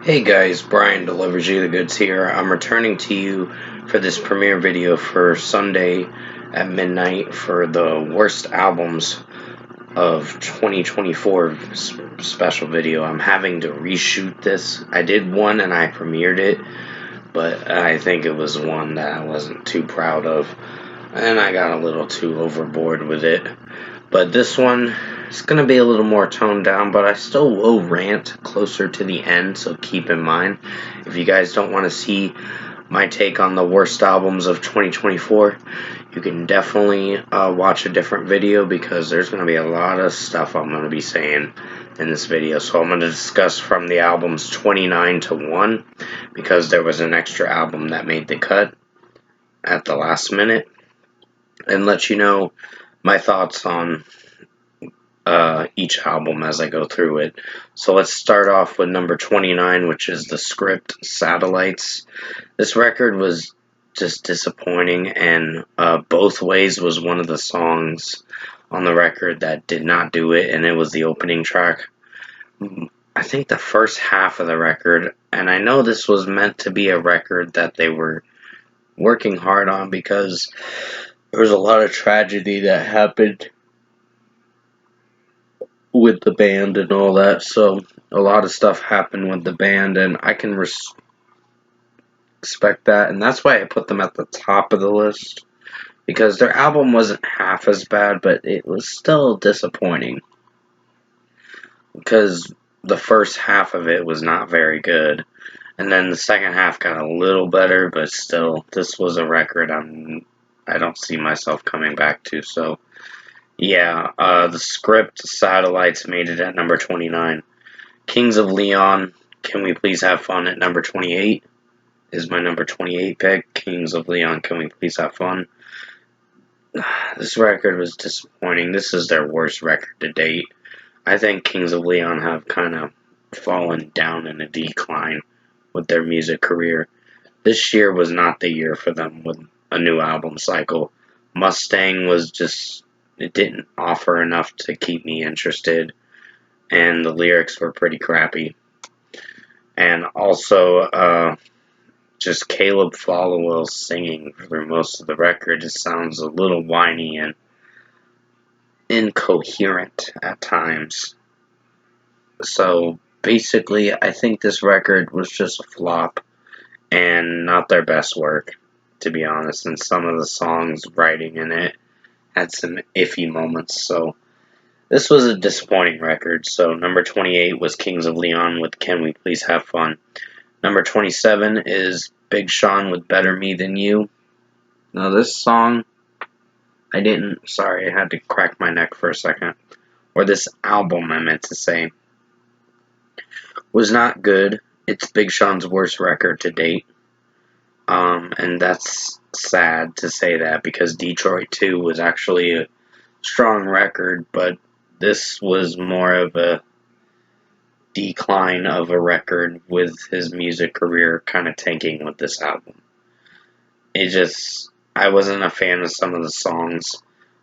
Hey guys, Brian delivers you the goods here. I'm returning to you for this premiere video for Sunday at midnight for the worst albums of 2024 special video. I'm having to reshoot this. I did one and I premiered it, but I think it was one that I wasn't too proud of, and I got a little too overboard with it. But this one is going to be a little more toned down, but I still will rant closer to the end, so keep in mind. If you guys don't want to see my take on the worst albums of 2024, you can definitely watch a different video, because there's going to be a lot of stuff I'm going to be saying in this video. So I'm going to discuss from the albums 29 to 1, because there was an extra album that made the cut at the last minute, and let you know my thoughts on each album as I go through it. So let's start off with number 29, which is The Script, Satellites. This record was just disappointing, and Both Ways was one of the songs on the record that did not do it, and it was the opening track. I think the first half of the record, and I know this was meant to be a record that they were working hard on, because there was a lot of tragedy that happened with the band and all that, so a lot of stuff happened with the band, and I can respect that, and that's why I put them at the top of the list, because their album wasn't half as bad, but it was still disappointing, because the first half of it was not very good, and then the second half got a little better, but still, this was a record I don't see myself coming back to. So yeah, The Script, Satellites made it at number 29. Kings of Leon, Can We Please Have Fun at number 28 is my number 28 pick. Kings of Leon, Can We Please Have Fun. This record was disappointing. This is their worst record to date. I think Kings of Leon have kind of fallen down in a decline with their music career. This year was not the year for them with a new album cycle. Mustang was just, it didn't offer enough to keep me interested, and the lyrics were pretty crappy. And also, just Caleb Followell singing for most of the record. It sounds a little whiny and incoherent at times. So basically, I think this record was just a flop and not their best work, to be honest. And some of the songs writing in it had some iffy moments. So this was a disappointing record. So number 28 was Kings of Leon with Can We Please Have Fun. Number 27 is Big Sean with Better Me Than You. Now this song, I had to crack my neck for a second. Or this album, I meant to say, was not good. It's Big Sean's worst record to date. And that's sad to say that, because Detroit 2 was actually a strong record, but this was more of a decline of a record, with his music career kind of tanking with this album. I wasn't a fan of some of the songs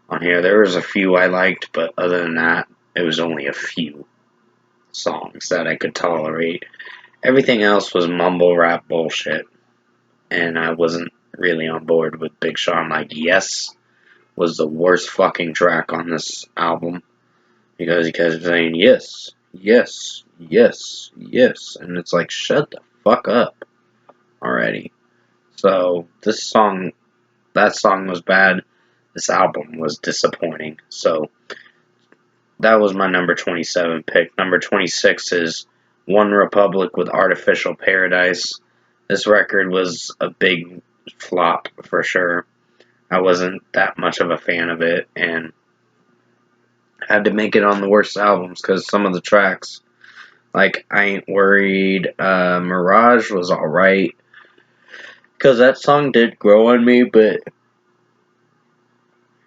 on here. There was a few I liked, but other than that, it was only a few songs that I could tolerate. Everything else was mumble rap bullshit, and I wasn't really on board with Big Sean. Like, Yes was the worst fucking track on this album, because he kept saying yes, yes, yes, yes, and it's like, shut the fuck up already. So that song was bad. This album was disappointing. So that was my number 27 pick. Number 26 is One Republic with Artificial Paradise. This record was a big flop for sure. I wasn't that much of a fan of it, and had to make it on the worst albums, because some of the tracks, like I Ain't Worried, Mirage was alright, because that song did grow on me, but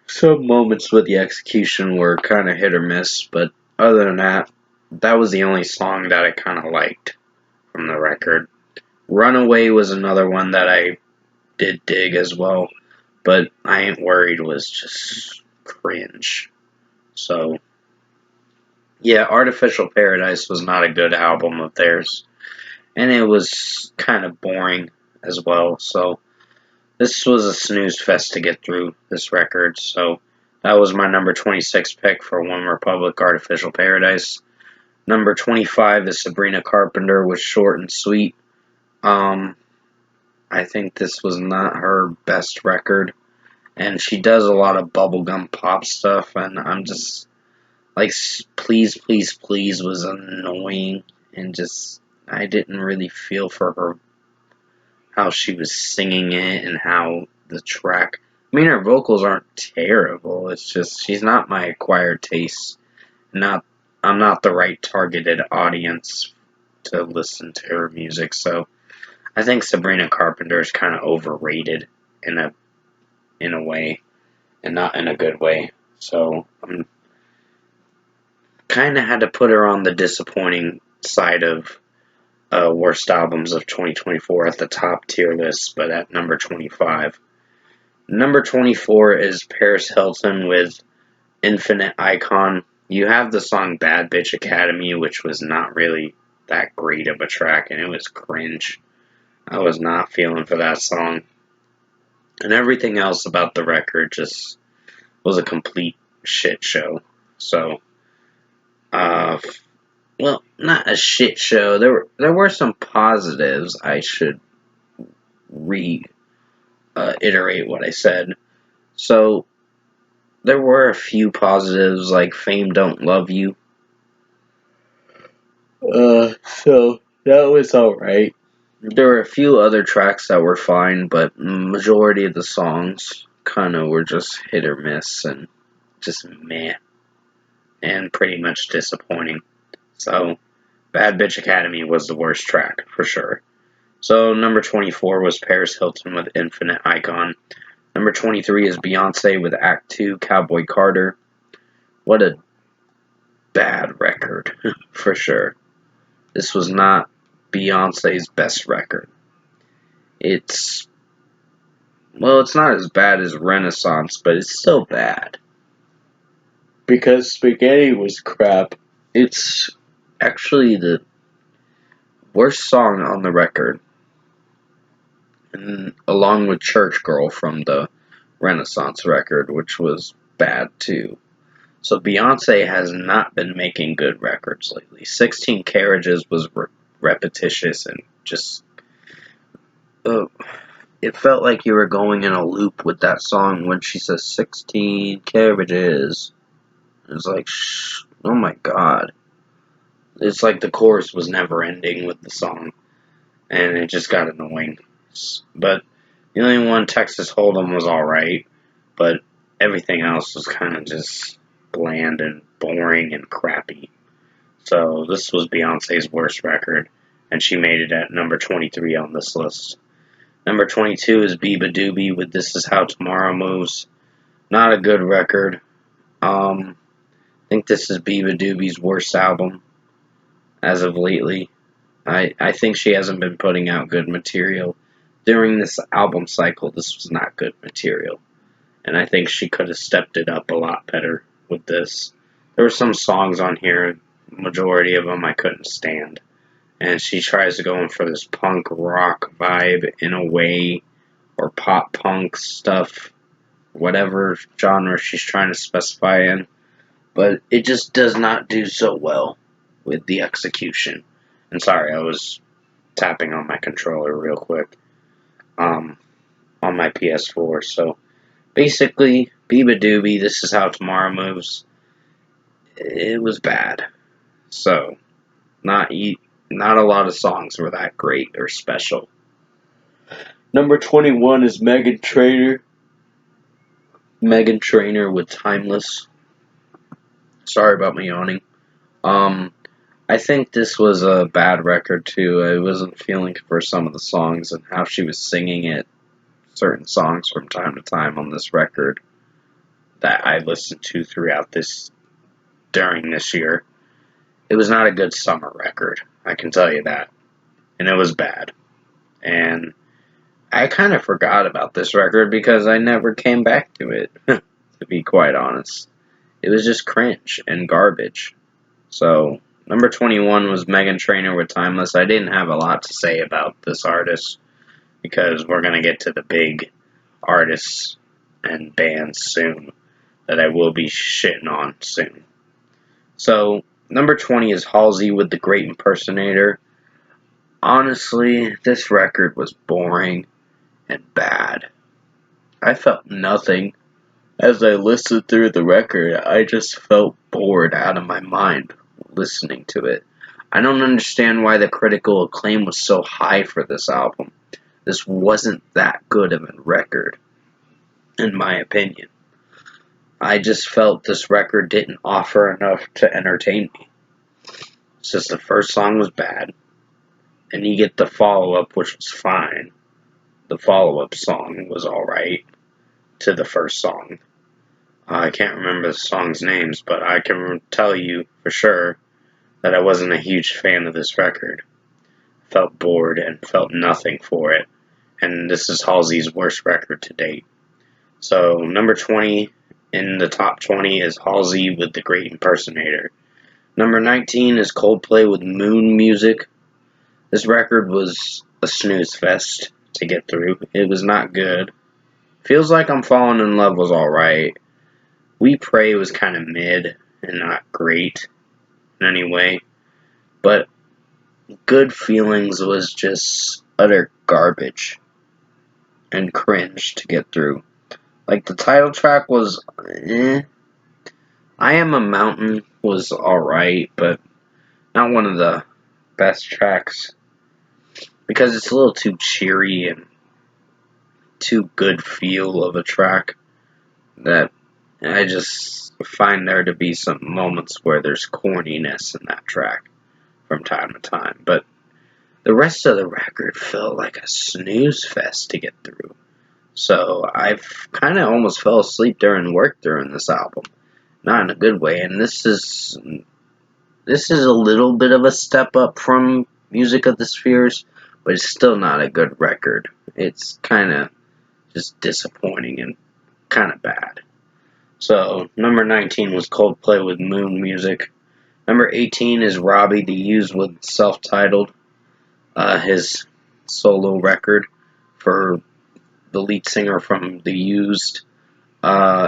some moments with the execution were kind of hit or miss. But other than that, that was the only song that I kind of liked from the record. Runaway was another one that I did dig as well, but I Ain't Worried was just cringe. So yeah, Artificial Paradise was not a good album of theirs. and it was kind of boring as well. So this was a snooze fest to get through this record. So that was my number 26 pick for One Republic, Artificial Paradise. Number 25 is Sabrina Carpenter with Short and Sweet. I think this was not her best record, and she does a lot of bubblegum pop stuff, and I'm just like, Please, Please, Please was annoying, and just, I didn't really feel for her, how she was singing it, and how the track, I mean, her vocals aren't terrible, it's just, she's not my acquired taste, not, I'm not the right targeted audience to listen to her music, so I think Sabrina Carpenter is kind of overrated in a way, and not in a good way. So I'm kind of had to put her on the disappointing side of worst albums of 2024 at the top tier list, but at number 25. Number 24 is Paris Hilton with Infinite Icon. You have the song Bad Bitch Academy, which was not really that great of a track, and it was cringe. I was not feeling for that song. And everything else about the record just was a complete shit show. So, well, not a shit show. There were some positives. I should reiterate what I said. So there were a few positives, like Fame Don't Love You. So that was alright. There were a few other tracks that were fine, but majority of the songs kind of were just hit or miss and just meh, and pretty much disappointing. So, Bad Bitch Academy was the worst track, for sure. So, number 24 was Paris Hilton with Infinite Icon. Number 23 is Beyonce with Act 2, Cowboy Carter. What a bad record, for sure. This was not Beyonce's best record. It's not as bad as Renaissance, but it's still bad. Because Spaghetti was crap. It's actually the worst song on the record, and along with Church Girl from the Renaissance record, which was bad too. So Beyonce has not been making good records lately. 16 Carriages was repetitious and just, it felt like you were going in a loop with that song when she says 16 carriages. It was like, oh my god. It's like the chorus was never ending with the song, and it just got annoying. But the only one, Texas Hold'em, was alright, but everything else was kind of just bland and boring and crappy. So this was Beyonce's worst record, and she made it at number 23 on this list. Number 22 is Beabadoobee with This Is How Tomorrow Moves. Not a good record. I think this is Beabadoobee's worst album as of lately. I think she hasn't been putting out good material. During this album cycle, this was not good material. And I think she could have stepped it up a lot better with this. There were some songs on here, majority of them I couldn't stand. And she tries to go in for this punk rock vibe in a way, or pop punk stuff, whatever genre she's trying to specify in. But it just does not do so well with the execution. And sorry, I was tapping on my controller real quick on my PS4. So basically, Beabadoobee, This Is How Tomorrow Moves, it was bad. So not a lot of songs were that great or special. Number 21 is Meghan Trainor. Meghan Trainor with Timeless. Sorry about me yawning. I think this was a bad record too. I wasn't feeling for some of the songs and how she was singing it, certain songs from time to time on this record that I listened to during this year. It was not a good summer record, I can tell you that. And it was bad. And I kind of forgot about this record because I never came back to it, to be quite honest. It was just cringe and garbage. So, Number 21 was Meghan Trainor with Timeless. I didn't have a lot to say about this artist because we're going to get to the big artists and bands soon that I will be shitting on soon. So, number 20 is Halsey with The Great Impersonator. Honestly, this record was boring and bad. I felt nothing. As I listened through the record, I just felt bored out of my mind listening to it. I don't understand why the critical acclaim was so high for this album. This wasn't that good of a record, in my opinion. I just felt this record didn't offer enough to entertain me. It's just the first song was bad, and you get the follow-up, which was fine. The follow-up song was alright to the first song. I can't remember the song's names, but I can tell you for sure that I wasn't a huge fan of this record. Felt bored and felt nothing for it, and this is Halsey's worst record to date. So, number 20 in the top 20 is Halsey with The Great Impersonator. Number 19 is Coldplay with Moon Music. This record was a snooze fest to get through. It was not good. Feels Like I'm Falling in Love was alright. We Pray was kind of mid and not great in any way. But Good Feelings was just utter garbage and cringe to get through. Like, the title track was I Am a Mountain was alright, but not one of the best tracks because it's a little too cheery and too good feel of a track that I just find there to be some moments where there's corniness in that track from time to time. But the rest of the record felt like a snooze fest to get through. So I've kind of almost fell asleep during work during this album. Not in a good way. And this is a little bit of a step up from Music of the Spheres, but it's still not a good record. It's kind of just disappointing and kind of bad. So, number 19 was Coldplay with Moon Music. Number 18 is Robbie the Used with Self-Titled, his solo record for the lead singer from The Used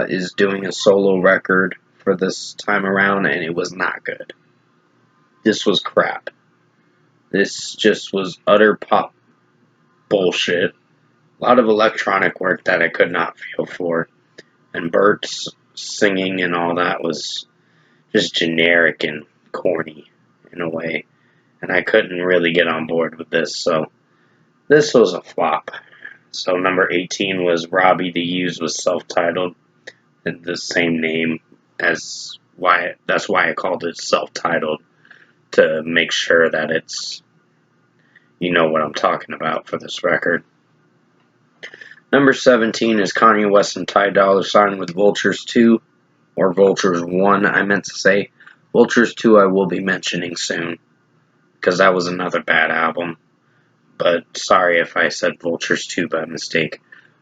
is doing a solo record for this time around, and it was not good. This was crap. This just was utter pop bullshit. A lot of electronic work that I could not feel for. And Bert's singing and all that was just generic and corny in a way. And I couldn't really get on board with this, so this was a flop. So number 18 was Robbie the Used with Self-Titled, and the same name as that's why I called it Self-Titled, to make sure that it's, you know what I'm talking about for this record. Number 17 is Kanye West and Ty Dolla $ign with Vultures 2, or Vultures 1, I meant to say. Vultures 2 I will be mentioning soon, because that was another bad album. But sorry if I said Vultures 2 by mistake.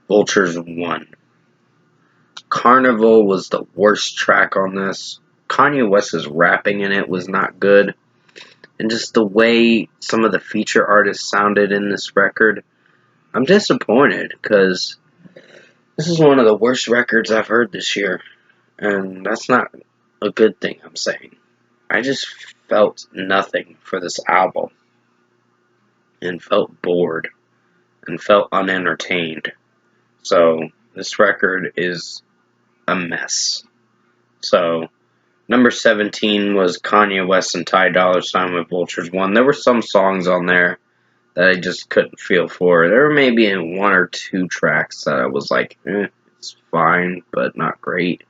Vultures 1. Carnival was the worst track on this. Kanye West's rapping in it was not good. And just the way some of the feature artists sounded in this record, I'm disappointed because this is one of the worst records I've heard this year. And that's not a good thing, I'm saying. I just felt nothing for this album. And felt bored. And felt unentertained. So, this record is a mess. So, number 17 was Kanye West and Ty Dolla $ign with Vultures 1. There were some songs on there that I just couldn't feel for. There were maybe one or two tracks that I was like, it's fine, but not great.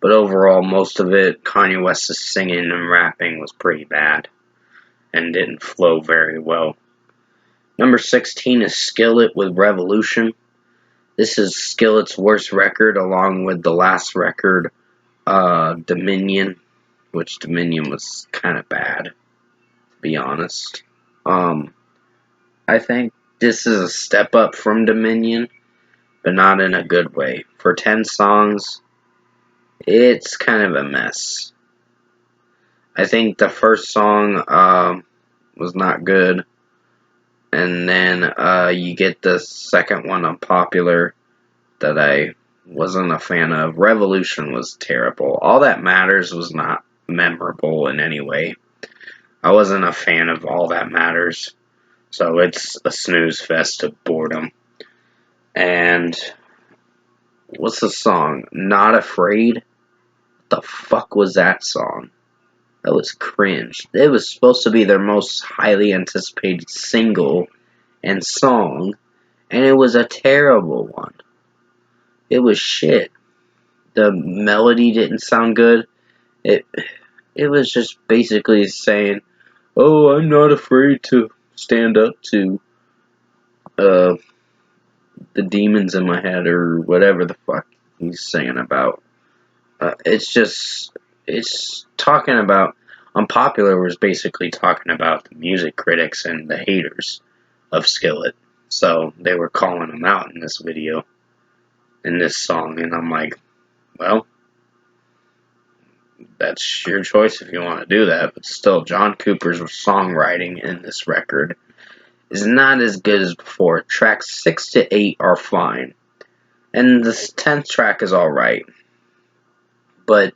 But overall, most of it, Kanye West's singing and rapping was pretty bad and didn't flow very well. Number 16 is Skillet with Revolution. This is Skillet's worst record, along with the last record, Dominion, which Dominion was kind of bad, to be honest. I think this is a step up from Dominion, but not in a good way. For 10 songs, it's kind of a mess. I think the first song was not good, and then you get the second one, Unpopular, that I wasn't a fan of. Revolution was terrible. All That Matters was not memorable in any way. I wasn't a fan of All That Matters, so it's a snooze fest of boredom. And what's the song? Not Afraid? What the fuck was that song? That was cringe. It was supposed to be their most highly anticipated single and song, and it was a terrible one. It was shit. The melody didn't sound good. It was just basically saying, "Oh, I'm not afraid to stand up to the demons in my head," or whatever the fuck he's singing about. It's talking about, Unpopular was basically talking about the music critics and the haters of Skillet. So they were calling him out in this video, in this song, and I'm like, well, that's your choice if you want to do that, but still, John Cooper's songwriting in this record is not as good as before. Tracks 6 to 8 are fine, and the 10th track is alright, but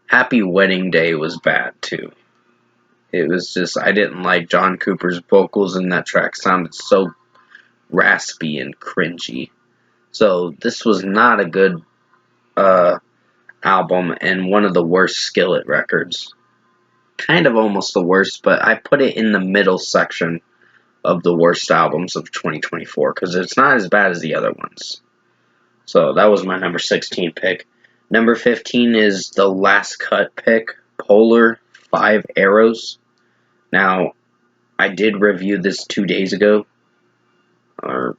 Happy Wedding Day was bad too. It was just, I didn't like John Cooper's vocals in that track. Sounded so raspy and cringy. So this was not a good album, and one of the worst Skillet records. Kind of almost the worst, but I put it in the middle section of the worst albums of 2024 because it's not as bad as the other ones. So that was my number 16 pick. Number 15 is the last cut pick, Polar 5 Arrows. Now, I did review this 2 days ago, or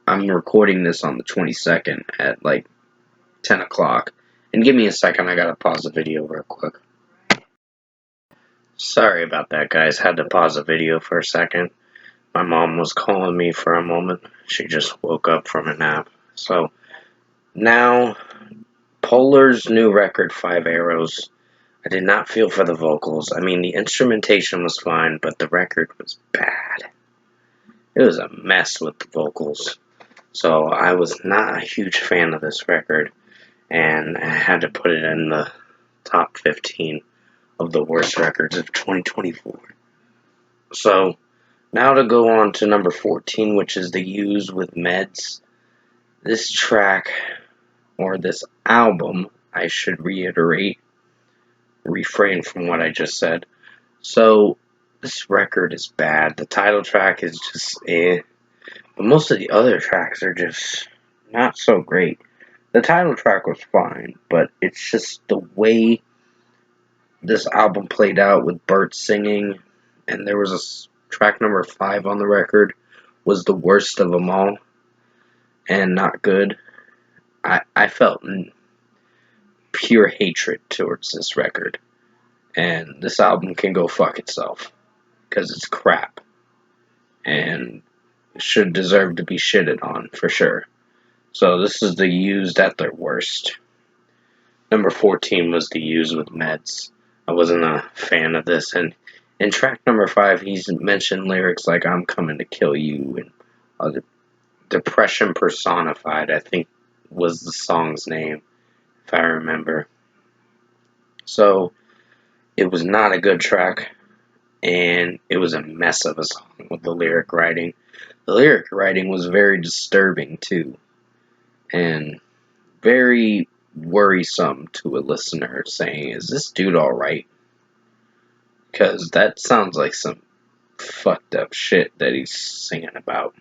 I'm recording this on the 22nd at like 10 o'clock. And give me a second, I gotta pause the video real quick. Sorry about that, guys. Had to pause the video for a second. My mom was calling me for a moment. She just woke up from a nap. So, now, Polar's new record, 5 Arrows. I did not feel for the vocals. I mean, the instrumentation was fine, but the record was bad. It was a mess with the vocals. So I was not a huge fan of this record, and I had to put it in the top 15 of the worst records of 2024. So now to go on to number 14, which is The Used with Meds. This track, or this album, I should reiterate, refrain from what I just said. So this record is bad. The title track is just but most of the other tracks are just not so great. The title track was fine, but it's just the way this album played out with Bert singing, and there was a track number 5 on the record, was the worst of them all, and not good. I felt pure hatred towards this record, and this album can go fuck itself, because it's crap, and should deserve to be shitted on, for sure. So this is The Used at their worst. Number 14 was The Used with Meds. I wasn't a fan of this, and in track number 5, he's mentioned lyrics like "I'm coming to kill you" and other. Depression Personified, I think, was the song's name, if I remember. So it was not a good track, and it was a mess of a song with the lyric writing. The lyric writing was very disturbing too, and very worrisome to a listener, saying, "Is this dude alright?" Because that sounds like some fucked up shit that he's singing about.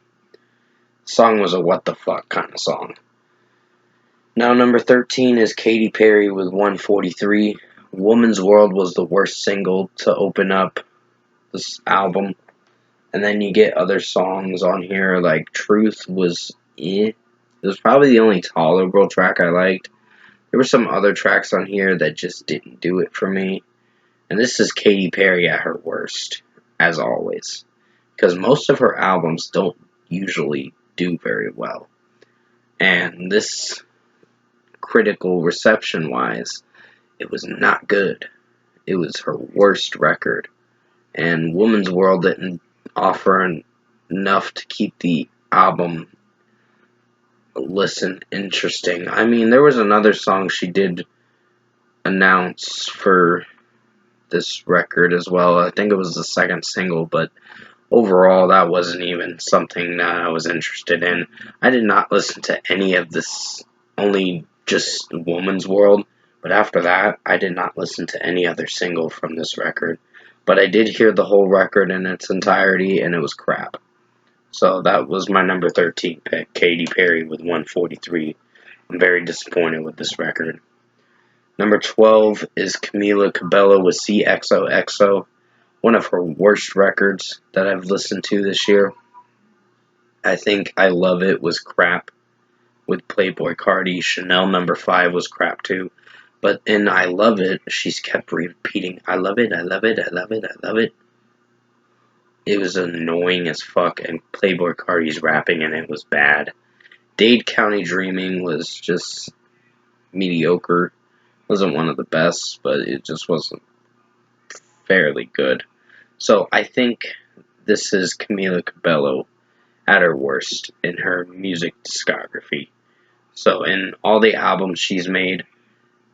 The song was a what the fuck kind of song. Now number 13 is Katy Perry with 143. Woman's World was the worst single to open up this album. And then you get other songs on here, like Truth was It was probably the only tolerable track I liked. There were some other tracks on here that just didn't do it for me. And this is Katy Perry at her worst, as always. Because most of her albums don't usually do very well. And this, critical reception wise, it was not good. it was her worst record. And Woman's World didn't offer enough to keep the album listen interesting. I mean, there was another song she did announce for this record as well. I think it was the second single, but overall, that wasn't even something that I was interested in. I did not listen to any of this, only just Woman's World, but after that, I did not listen to any other single from this record. But I did hear the whole record in its entirety, and it was crap. So that was my number 13 pick, Katy Perry with 143. I'm very disappointed with this record. Number 12 is Camila Cabello with CXOXO, one of her worst records that I've listened to this year. I think I Love It was crap with Playboi Carti. Chanel number 5 was crap too. But in I Love It, she's kept repeating, I love it, I love it, I love it, I love it. It was annoying as fuck, and Playboi Carti's rapping and it was bad. Dade County Dreaming was just mediocre. Wasn't one of the best, but it just wasn't fairly good. So I think this is Camila Cabello at her worst in her music discography. So in all the albums she's made,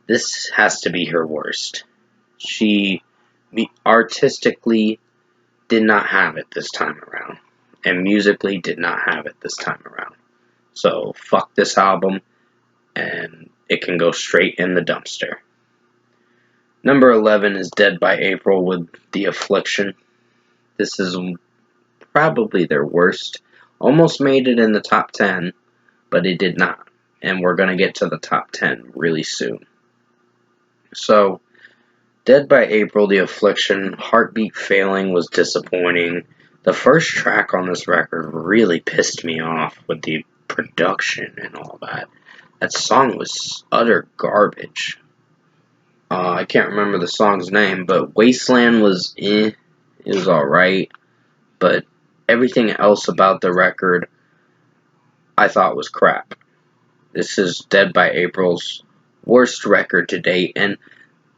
this has to be her worst. She artistically did not have it this time around, and musically did not have it this time around. So fuck this album, and it can go straight in the dumpster. Number 11 is Dead by April with The Affliction. This is probably their worst. Almost made it in the top 10, but it did not. And we're going to get to the top 10 really soon. So, Dead by April, The Affliction, Heartbeat Failing was disappointing. The first track on this record really pissed me off with the production and all that. That song was utter garbage. I can't remember the song's name, but Wasteland was It was alright, but everything else about the record I thought was crap. This is Dead by April's worst record to date, and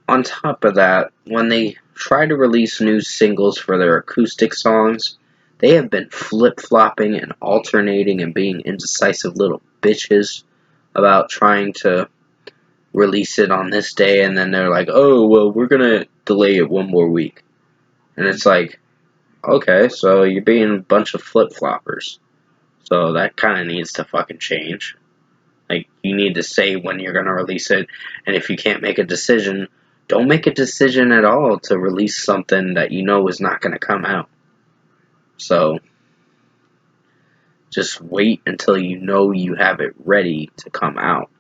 on top of that, when they try to release new singles for their acoustic songs, they have been flip-flopping and alternating and being indecisive little bitches about trying to release it on this day, and then they're like, oh, well, we're gonna delay it one more week. And it's like, okay, so you're being a bunch of flip-floppers. So that kind of needs to fucking change. Like, you need to say when you're gonna release it, and if you can't make a decision, don't make a decision at all to release something that you know is not gonna come out. So, just wait until you know you have it ready to come out.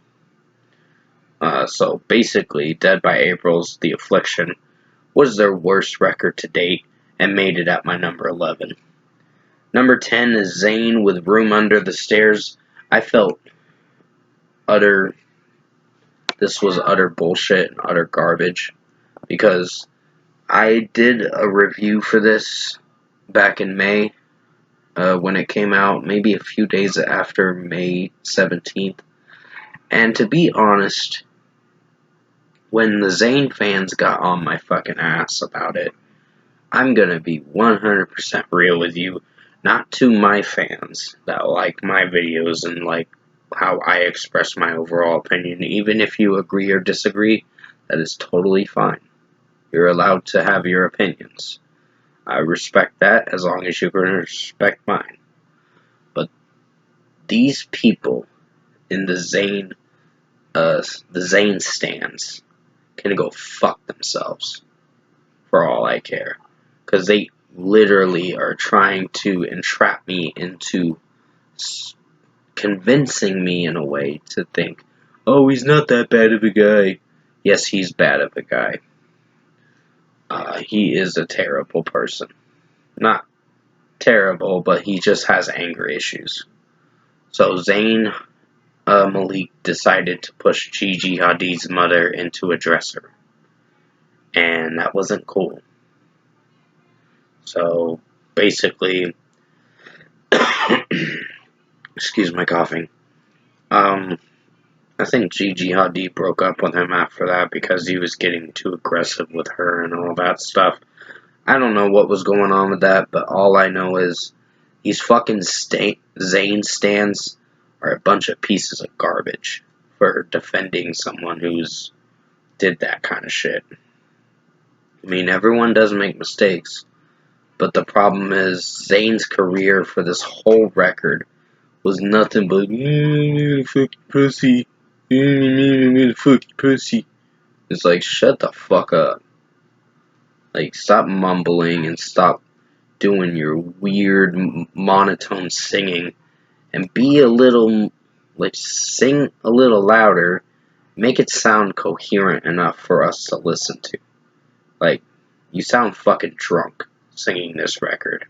So basically, Dead by April's The Affliction was their worst record to date and made it at my number 11. Number 10 is Zayn with Room Under the Stairs. I felt this was utter bullshit and utter garbage because I did a review for this back in May when it came out, maybe a few days after May 17th. And to be honest, when the Zayn fans got on my fucking ass about it, I'm gonna be 100% real with you. Not to my fans that like my videos and like how I express my overall opinion. Even if you agree or disagree, that is totally fine. You're allowed to have your opinions. I respect that as long as you can respect mine. But these people in the Zayn stands can go fuck themselves for all I care. Because they literally are trying to entrap me into convincing me in a way to think, oh, he's not that bad of a guy. Yes, he's bad of a guy. He is a terrible person. Not terrible, but he just has anger issues. So Zayn Malik decided to push Gigi Hadid's mother into a dresser. And that wasn't cool. So, basically, excuse my coughing. I think Gigi Hadid broke up with him after that because he was getting too aggressive with her and all that stuff. I don't know what was going on with that, but all I know is these fucking Zayn stands are a bunch of pieces of garbage for defending someone who's did that kind of shit. I mean, everyone does make mistakes, but the problem is Zayn's career for this whole record was nothing but fuck pussy, fuck pussy. It's like, shut the fuck up. Like, stop mumbling and stop doing your weird monotone singing and be a little, like, sing a little louder, make it sound coherent enough for us to listen to. Like, you sound fucking drunk singing this record.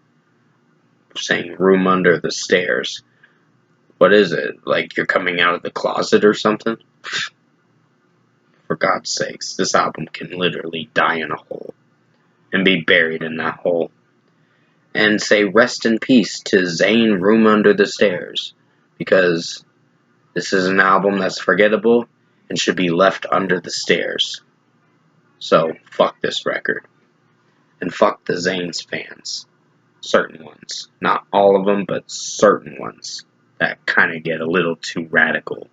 Saying Room Under the Stairs. What is it? Like you're coming out of the closet or something? For God's sakes, this album can literally die in a hole and be buried in that hole. And say rest in peace to Zayn Room Under the Stairs, because this is an album that's forgettable and should be left under the stairs. So, fuck this record. And fuck the Zayn's fans. Certain ones. Not all of them, but certain ones that kind of get a little too radical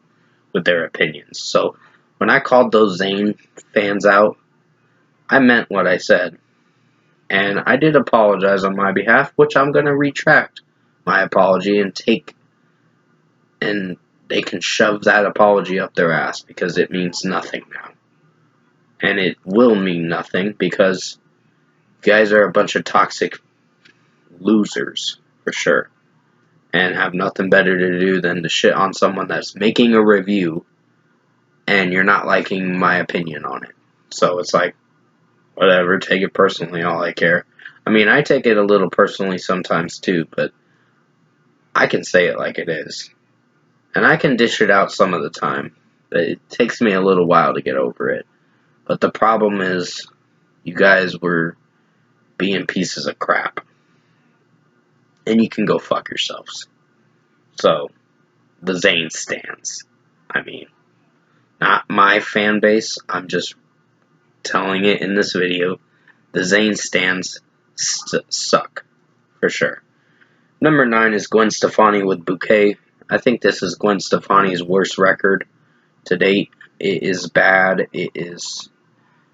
with their opinions. So, when I called those Zayn fans out, I meant what I said. And I did apologize on my behalf, which I'm going to retract my apology and they can shove that apology up their ass because it means nothing now. And it will mean nothing because you guys are a bunch of toxic losers, for sure. And have nothing better to do than to shit on someone that's making a review and you're not liking my opinion on it. So it's like, whatever, take it personally, all I care. I mean, I take it a little personally sometimes too, but I can say it like it is. And I can dish it out some of the time, but it takes me a little while to get over it. But the problem is, you guys were being pieces of crap. And you can go fuck yourselves. So, the Zayn stands. I mean, not my fan base, I'm just telling it in this video. The Zayn stands suck, for sure. Number 9 is Gwen Stefani with Bouquet. I think this is Gwen Stefani's worst record to date. It is bad. It is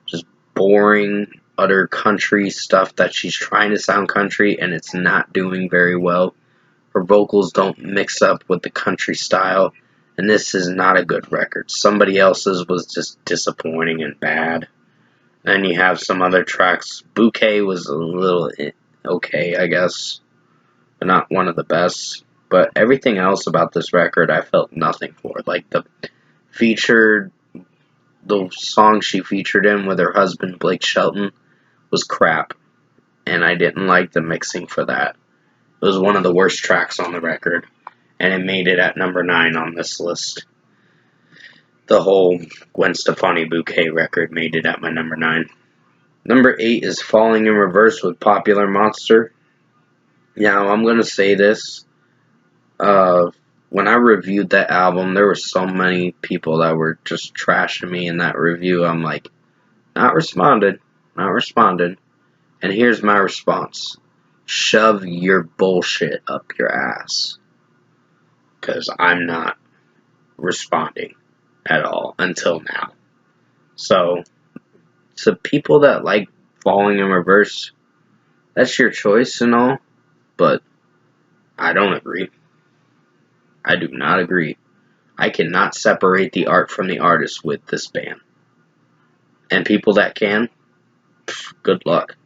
just boring, utter country stuff that she's trying to sound country, and it's not doing very well. Her vocals don't mix up with the country style, and this is not a good record. Somebody else's was just disappointing and bad. Then you have some other tracks. Bouquet was a little okay, I guess, but not one of the best. But everything else about this record, I felt nothing for. Like the song she featured in with her husband Blake Shelton was crap, and I didn't like the mixing for that. It was one of the worst tracks on the record, and it made it at number 9 on this list. The whole Gwen Stefani Bouquet record made it at my number 9. Number 8 is Falling in Reverse with Popular Monster. Now, I'm going to say this. When I reviewed that album, there were so many people that were just trashing me in that review. I'm like, not responded. And here's my response. Shove your bullshit up your ass. Because I'm not responding at all until now. So, to people that like Falling in Reverse, that's your choice and all, but I don't agree. I do not agree. I cannot separate the art from the artist with this band. And people that can, good luck.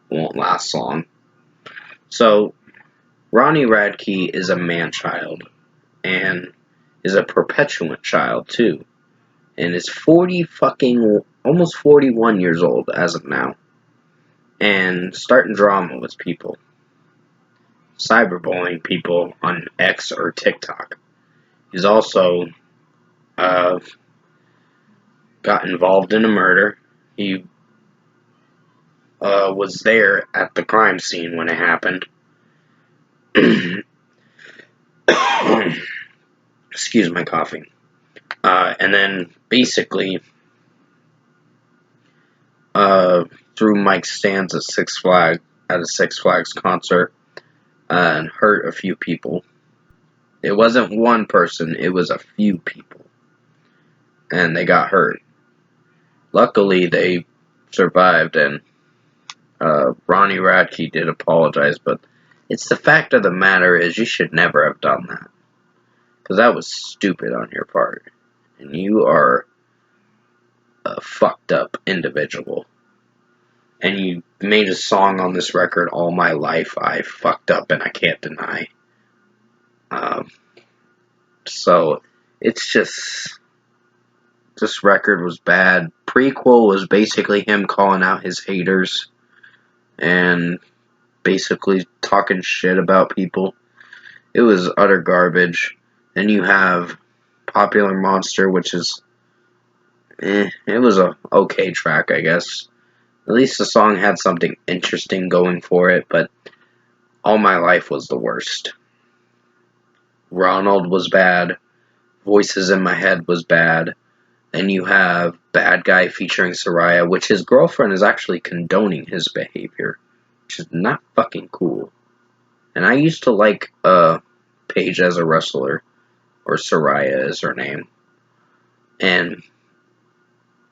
Won't last long. So, Ronnie Radke is a man-child, and is a perpetuant child, too. And is almost 41 years old as of now. And starting drama with people. Cyberbullying people on X or TikTok. He's also got involved in a murder. He was there at the crime scene when it happened. Excuse my coughing. And then basically threw mic stands at a Six Flags concert and hurt a few people. It wasn't one person, it was a few people. And they got hurt. Luckily, they survived, and Ronnie Radke did apologize, but it's the fact of the matter is you should never have done that. Because that was stupid on your part. And you are a fucked up individual. And you made a song on this record, All My Life, I fucked up and I can't deny. So, it's just... This record was bad. Prequel was basically him calling out his haters and basically talking shit about people. It was utter garbage. Then you have Popular Monster, which is... it was a okay track, I guess. At least the song had something interesting going for it, but All My Life was the worst. Ronald was bad. Voices in My Head was bad. Then you have Bad Guy featuring Soraya, which his girlfriend is actually condoning his behavior, which is not fucking cool. And I used to like Paige as a wrestler, or Soraya is her name. And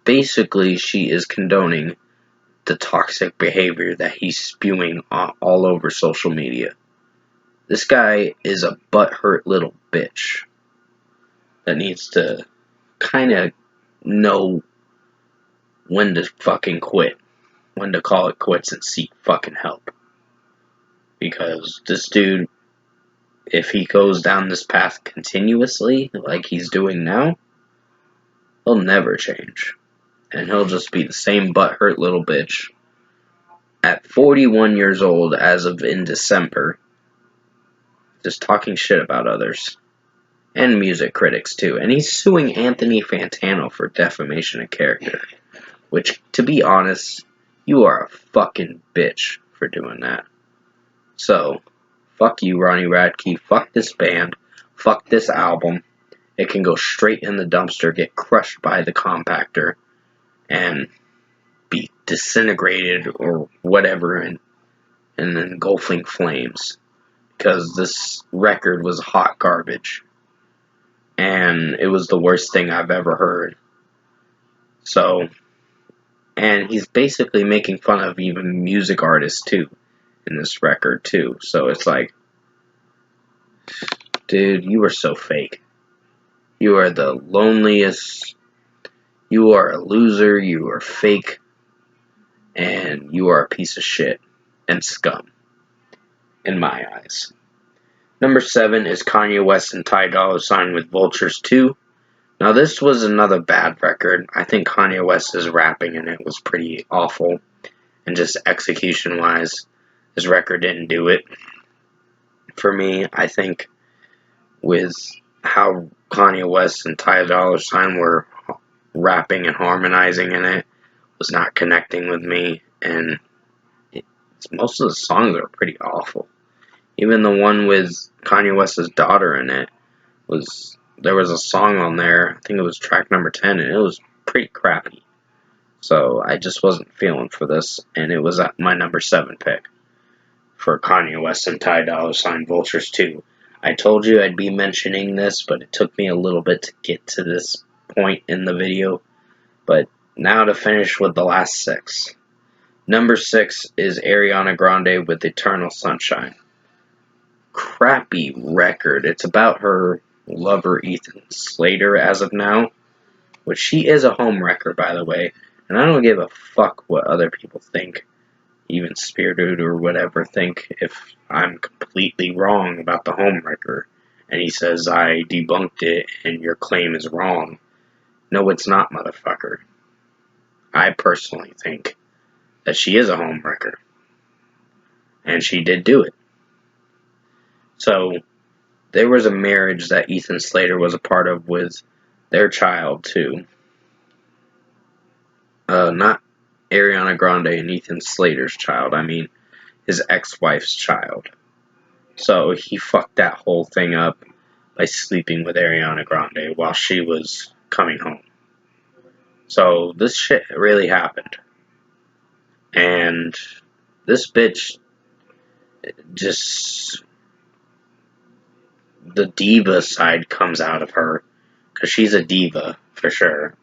basically she is condoning the toxic behavior that he's spewing all over social media. This guy is a butthurt little bitch that needs to kind of know when to fucking quit, when to call it quits and seek fucking help. Because this dude, if he goes down this path continuously, like he's doing now, he'll never change. And he'll just be the same butthurt little bitch at 41 years old as of in December, just talking shit about others. And music critics, too. And he's suing Anthony Fantano for defamation of character. Which, to be honest, you are a fucking bitch for doing that. So, fuck you, Ronnie Radke. Fuck this band. Fuck this album. It can go straight in the dumpster, get crushed by the compactor, and be disintegrated or whatever in engulfing flames. Because this record was hot garbage. And it was the worst thing I've ever heard. So, and he's basically making fun of even music artists too, in this record too. So it's like, dude, you are so fake. You are the loneliest. You are a loser. You are fake. And you are a piece of shit and scum, in my eyes. Number 7 is Kanye West and Ty Dolla $ign with Vultures 2. Now, this was another bad record. I think Kanye West's rapping in it was pretty awful. And just execution-wise, his record didn't do it. For me, I think with how Kanye West and Ty Dolla $ign were rapping and harmonizing in it, was not connecting with me. And most of the songs are pretty awful. Even the one with Kanye West's daughter in it, there was a song on there, I think it was track number 10, and it was pretty crappy. So I just wasn't feeling for this, and it was my number 7 pick for Kanye West and Ty Dolla $ign Vultures 2. I told you I'd be mentioning this, but it took me a little bit to get to this point in the video. But now to finish with the last 6. Number 6 is Ariana Grande with Eternal Sunshine. Crappy record. It's about her lover Ethan Slater as of now, which she is a homewrecker, by the way, and I don't give a fuck what other people think, even Spirited or whatever think, if I'm completely wrong about the homewrecker and he says I debunked it and your claim is wrong. No, it's not, motherfucker. I personally think that she is a homewrecker, and she did do it. So, there was a marriage that Ethan Slater was a part of with their child, too. Not Ariana Grande and Ethan Slater's child, I mean his ex-wife's child. So he fucked that whole thing up by sleeping with Ariana Grande while she was coming home. So this shit really happened. And this bitch just, the diva side comes out of her, because she's a diva for sure.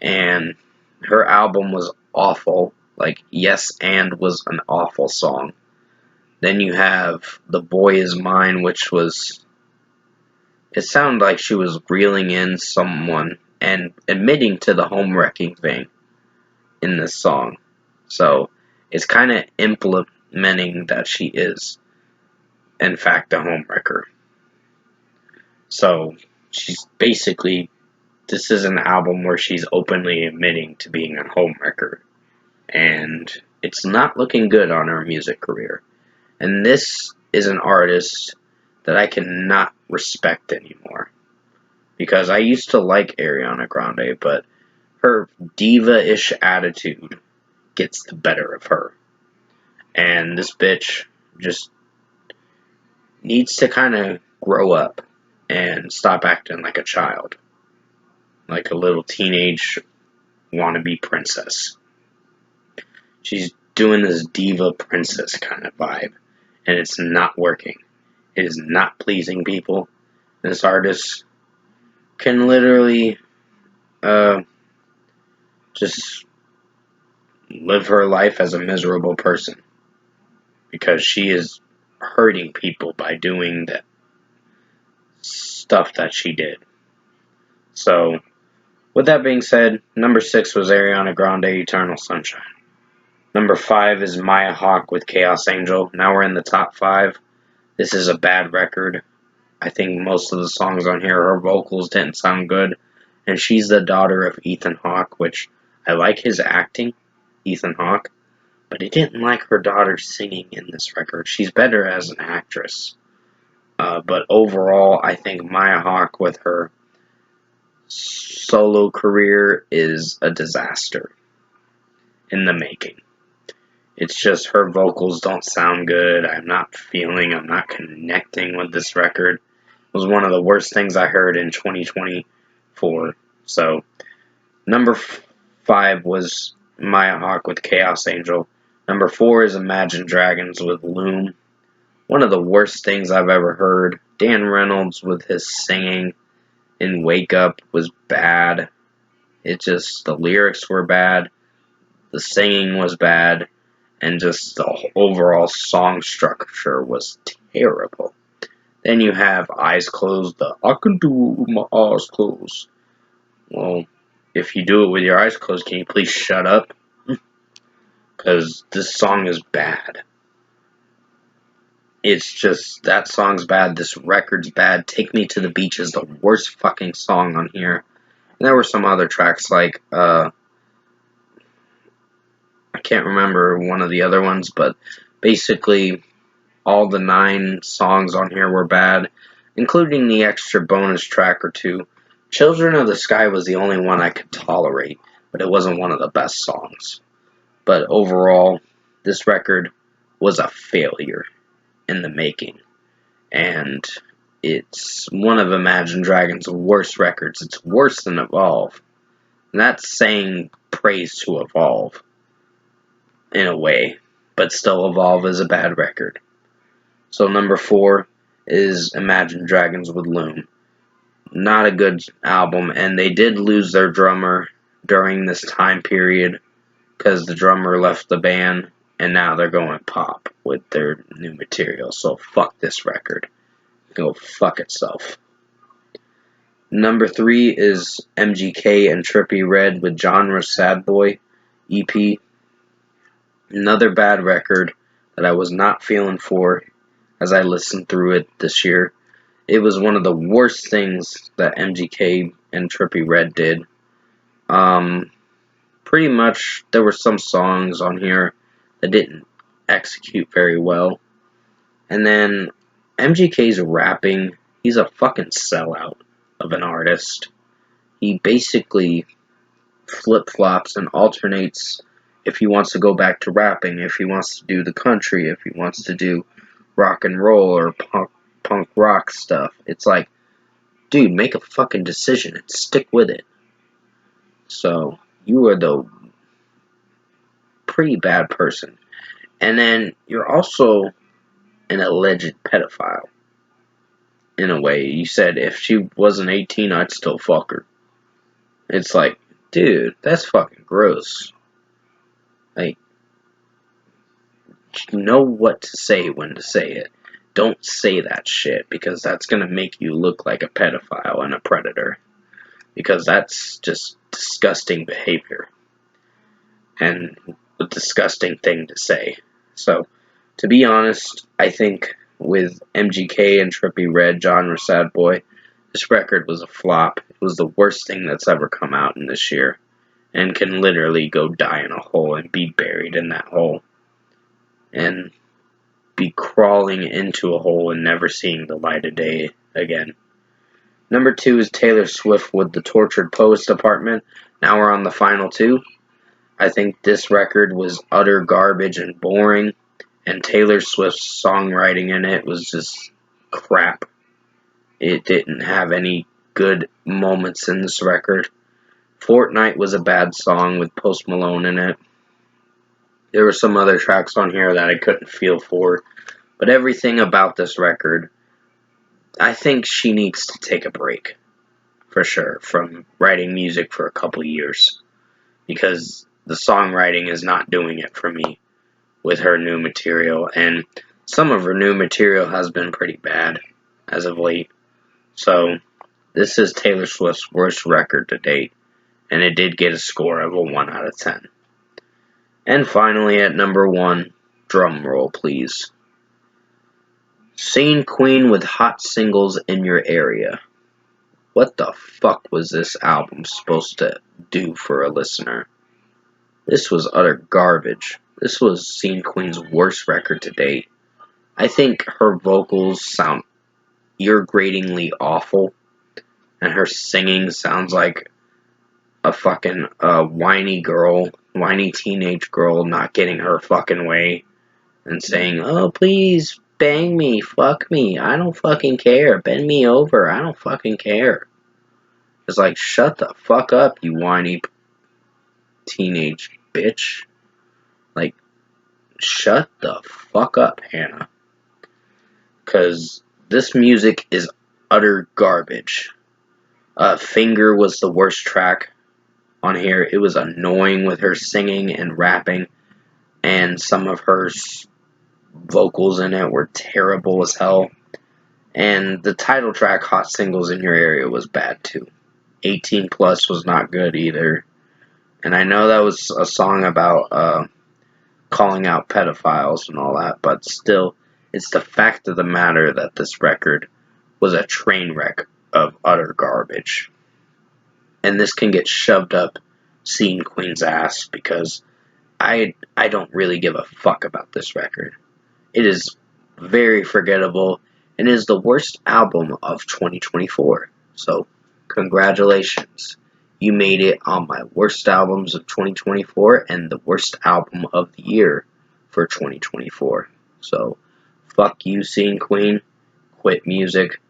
And her album was awful. Like, Yes and was an awful song. Then you have The Boy Is Mine, which was, it sounded like she was reeling in someone and admitting to the home wrecking thing in this song. So it's kind of implementing that she is, in fact, a homewrecker. So she's basically, this is an album where she's openly admitting to being a homewrecker. And it's not looking good on her music career. And this is an artist that I cannot respect anymore. Because I used to like Ariana Grande, but her diva-ish attitude gets the better of her. And this bitch just needs to kind of grow up and stop acting like a child. Like a little teenage wannabe princess. She's doing this diva princess kind of vibe, and it's not working. It is not pleasing people. This artist can literally just live her life as a miserable person, because she is hurting people by doing that stuff that she did. So, with that being said, number 6 was Ariana Grande, Eternal Sunshine. Number 5 is Maya Hawke with Chaos Angel. Now we're in the top 5. This is a bad record. I think most of the songs on here, her vocals didn't sound good. And she's the daughter of Ethan Hawke, which I like his acting, Ethan Hawke, but I didn't like her daughter singing in this record. She's better as an actress. But overall, I think Maya Hawke with her solo career is a disaster in the making. It's just her vocals don't sound good. I'm not connecting with this record. It was one of the worst things I heard in 2024. So, number 5 was Maya Hawke with Chaos Angel. Number 4 is Imagine Dragons with Loom. One of the worst things I've ever heard. Dan Reynolds with his singing in Wake Up was bad. The lyrics were bad. The singing was bad. And just the overall song structure was terrible. Then you have Eyes Closed, I can do it with my eyes closed. Well, if you do it with your eyes closed, can you please shut up? Because this song is bad. It's just, that song's bad, this record's bad. Take Me to the Beach is the worst fucking song on here. And there were some other tracks like, I can't remember one of the other ones, but basically all the 9 songs on here were bad, including the extra bonus track or 2. Children of the Sky was the only one I could tolerate, but it wasn't one of the best songs. But overall, this record was a failure in the making. And it's one of Imagine Dragons' worst records. It's worse than Evolve. And that's saying praise to Evolve, in a way. But still, Evolve is a bad record. So number 4 is Imagine Dragons with Loom. Not a good album, and they did lose their drummer during this time period because the drummer left the band, and now they're going pop with their new material. So fuck this record. Go fuck itself. Number 3 is MGK and Trippie Redd with Genre Sad Boy EP. Another bad record that I was not feeling for as I listened through it this year. It was one of the worst things that MGK and Trippie Redd did. Pretty much, there were some songs on here that didn't execute very well. And then, MGK's rapping, he's a fucking sellout of an artist. He basically flip-flops and alternates if he wants to go back to rapping, if he wants to do the country, if he wants to do rock and roll or punk rock stuff. It's like, dude, make a fucking decision and stick with it. So, you are the pretty bad person. And then, you're also an alleged pedophile. In a way, you said if she wasn't 18, I'd still fuck her. It's like, dude, that's fucking gross. Like, know what to say when to say it. Don't say that shit, because that's gonna make you look like a pedophile and a predator. Because that's just disgusting behavior. And a disgusting thing to say. So, to be honest, I think with MGK and Trippie Redd, Genre Sad Boy, this record was a flop. It was the worst thing that's ever come out in this year. And can literally go die in a hole and be buried in that hole. And be crawling into a hole and never seeing the light of day again. Number 2 is Taylor Swift with The Tortured Poets Department. Now we're on the final 2. I think this record was utter garbage and boring, and Taylor Swift's songwriting in it was just crap. It didn't have any good moments in this record. Fortnite was a bad song with Post Malone in it. There were some other tracks on here that I couldn't feel for, but everything about this record, I think she needs to take a break, for sure, from writing music for a couple years, because the songwriting is not doing it for me with her new material, and some of her new material has been pretty bad as of late. So, this is Taylor Swift's worst record to date, and it did get a score of a 1 out of 10. And finally, at number 1, drum roll please. Scene Queen with Hot Singles in Your Area. What the fuck was this album supposed to do for a listener? This was utter garbage. This was Scene Queen's worst record to date. I think her vocals sound irritatingly awful, and her singing sounds like a fucking whiny teenage girl not getting her fucking way, and saying, oh, please, bang me, fuck me, I don't fucking care, bend me over, I don't fucking care. It's like, shut the fuck up, you whiny teenage bitch. Like, shut the fuck up, Hannah. Because this music is utter garbage. Finger was the worst track on here. It was annoying with her singing and rapping, and some of her vocals in it were terrible as hell. And the title track, Hot Singles in Your Area, was bad too. 18 Plus was not good either. And I know that was a song about calling out pedophiles and all that, but still, it's the fact of the matter that this record was a train wreck of utter garbage. And this can get shoved up Scene Queen's ass, because I don't really give a fuck about this record. It is very forgettable, and is the worst album of 2024. So, congratulations. You made it on my worst albums of 2024 and the worst album of the year for 2024. So, fuck you, Scene Queen. Quit music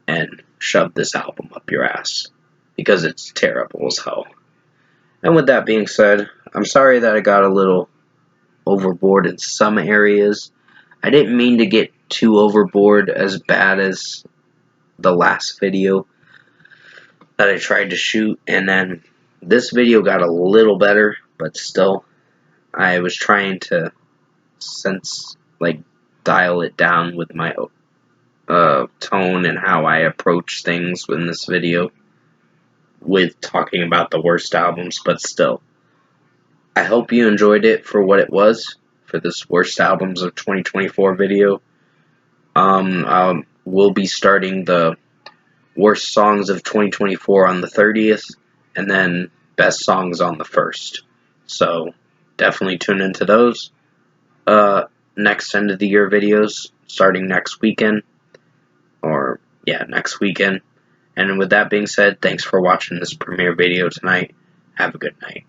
and shove this album up your ass, because it's terrible as hell. And with that being said, I'm sorry that I got a little overboard in some areas. I didn't mean to get too overboard, as bad as the last video that I tried to shoot, and then this video got a little better, but still, I was trying to dial it down with my tone and how I approach things in this video with talking about the worst albums, but still, I hope you enjoyed it for what it was, for this worst albums of 2024 video. We'll be starting the worst songs of 2024 on the 30th, and then best songs on the 1st. So, definitely tune into those. Next end of the year videos, starting next weekend. Next weekend. And with that being said, thanks for watching this premiere video tonight. Have a good night.